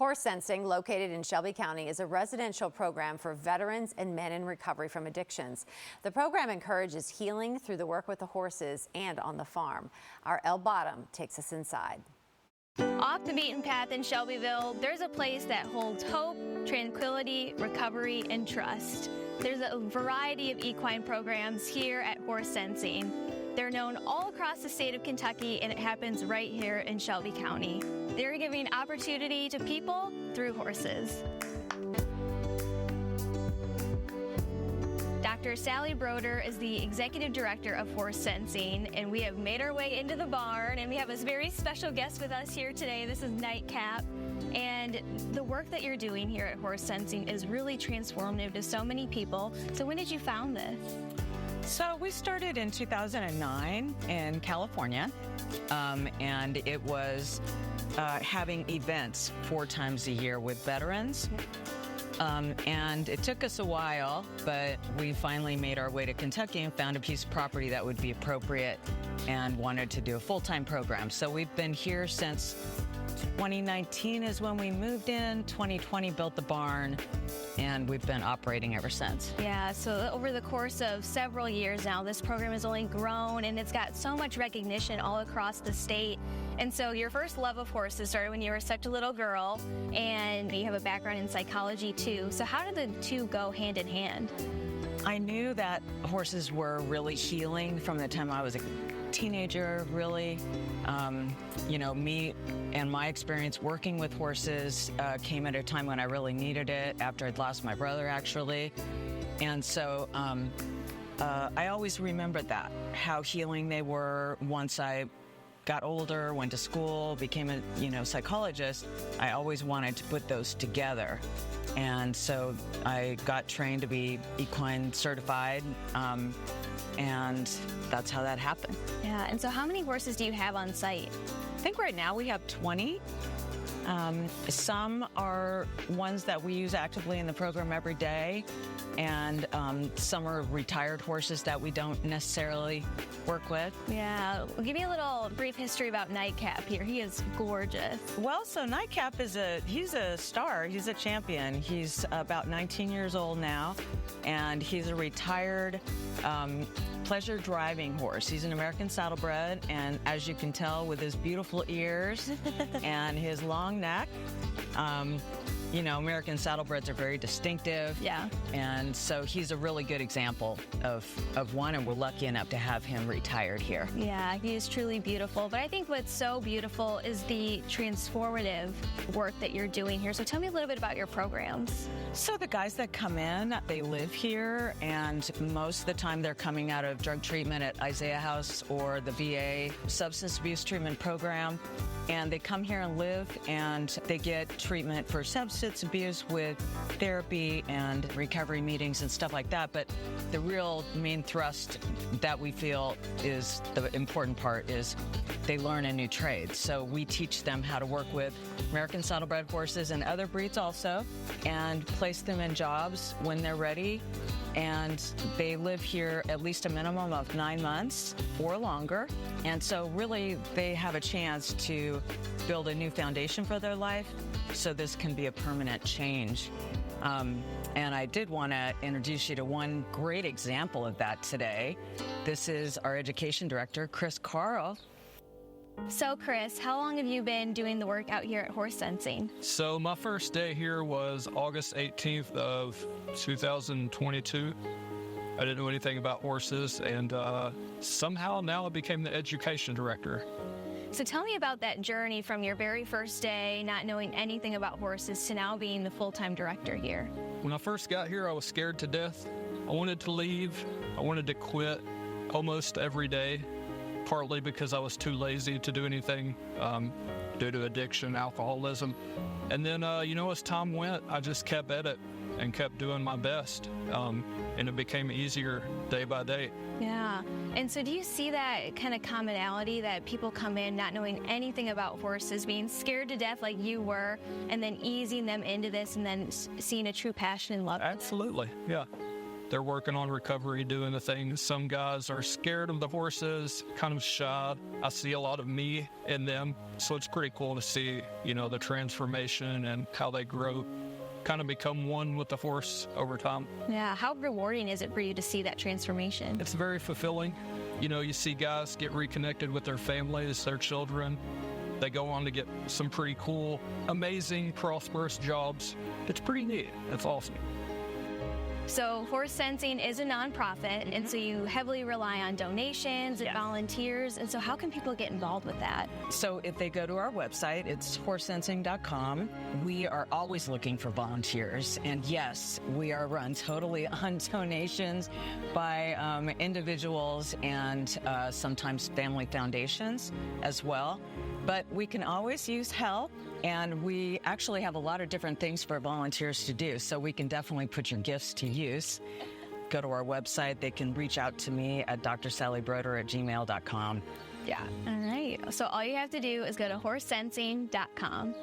HorseSensing, located in Shelby County, is a residential program for veterans and men in recovery from addictions. The program encourages healing through the work with the horses and on the farm. Our Elle Bottom takes us inside. Off the beaten path in Shelbyville, there's a place that holds hope, tranquility, recovery, and trust. There's a variety of equine programs here at HorseSensing. They're known all across the state of Kentucky, and it happens right here in Shelby County. They're giving opportunity to people through horses. Dr. Sally Broder is the Executive Director of HorseSensing, and we have made our way into the barn, and we have a very special guest with us here today. This is Nightcap, and the work that you're doing here at HorseSensing is really transformative to so many people. So when did you found this? So we started in 2009 in California, and it was having events 4 times a year with veterans. And it took us a while, but we finally made our way to Kentucky and found a piece of property that would be appropriate and wanted to do a full-time program. So we've been here since 2019 is when we moved in, 2020 built the barn, and we've been operating ever since. Yeah, so over the course of several years now, this program has only grown, and it's got so much recognition all across the state. And so your first love of horses started when you were such a little girl, and you have a background in psychology too. So how did the two go hand in hand? I knew that horses were really healing from the time I was a teenager, really. You know, me and my experience working with horses came at a time when I really needed it, after I'd lost my brother, actually. And so I always remembered that, how healing they were. Once I got older, went to school, became a psychologist, I always wanted to put those together. And so I got trained to be equine certified, and that's how that happened. Yeah, and so how many horses do you have on site? I think right now we have 20. Some are ones that we use actively in the program every day, and some are retired horses that we don't necessarily work with. Yeah, well, give me a little brief history about Nightcap here. He is gorgeous. Well, so Nightcap he's a star. He's a champion. He's about 19 years old now, and he's a retired pleasure driving horse. He's an American saddlebred, and as you can tell with his beautiful ears and his long neck, American saddlebreds are very distinctive. Yeah. And so he's a really good example of one, and we're lucky enough to have him retired here. Yeah, he is truly beautiful. But I think what's so beautiful is the transformative work that you're doing here. So tell me a little bit about your programs. So the guys that come in, they live here, and most of the time they're coming out of drug treatment at Isaiah House or the VA substance abuse treatment program. And they come here and live, and they get treatment for substance abuse with therapy and recovery meetings and stuff like that. But the real main thrust that we feel is the important part is they learn a new trade. So we teach them how to work with American saddlebred horses and other breeds also, and place them in jobs when they're ready. And they live here at least a minimum of 9 months or longer. And so really they have a chance to build a new foundation for their life, so this can be a permanent change. And I did want to introduce you to one great example of that today. This is our education director, Chris Carl. So Chris, how long have you been doing the work out here at HorseSensing? So my first day here was August 18th of 2022. I didn't know anything about horses, and somehow now I became the education director. So tell me about that journey from your very first day, not knowing anything about horses, to now being the full-time director here. When I first got here, I was scared to death. I wanted to leave. I wanted to quit almost every day, partly because I was too lazy to do anything due to addiction, alcoholism. And then, as time went, I just kept at it and kept doing my best. And it became easier day by day. Yeah. And so do you see that kind of commonality that people come in not knowing anything about horses, being scared to death like you were, and then easing them into this and then seeing a true passion and love? Absolutely. Yeah. They're working on recovery, doing the things. Some guys are scared of the horses, kind of shy. I see a lot of me in them. So it's pretty cool to see, the transformation and how they grow, kind of become one with the horse over time. Yeah, how rewarding is it for you to see that transformation? It's very fulfilling. You see guys get reconnected with their families, their children. They go on to get some pretty cool, amazing, prosperous jobs. It's pretty neat. It's awesome. So HorseSensing is a nonprofit, and so you heavily rely on donations and volunteers. And so how can people get involved with that? So if they go to our website, it's HorseSensing.com. We are always looking for volunteers. And yes, we are run totally on donations by individuals and sometimes family foundations as well. But we can always use help. And we actually have a lot of different things for volunteers to do. So we can definitely put your gifts to use. Go to our website. They can reach out to me at drsallybroder@gmail.com. Yeah. All right. So all you have to do is go to horsesensing.com.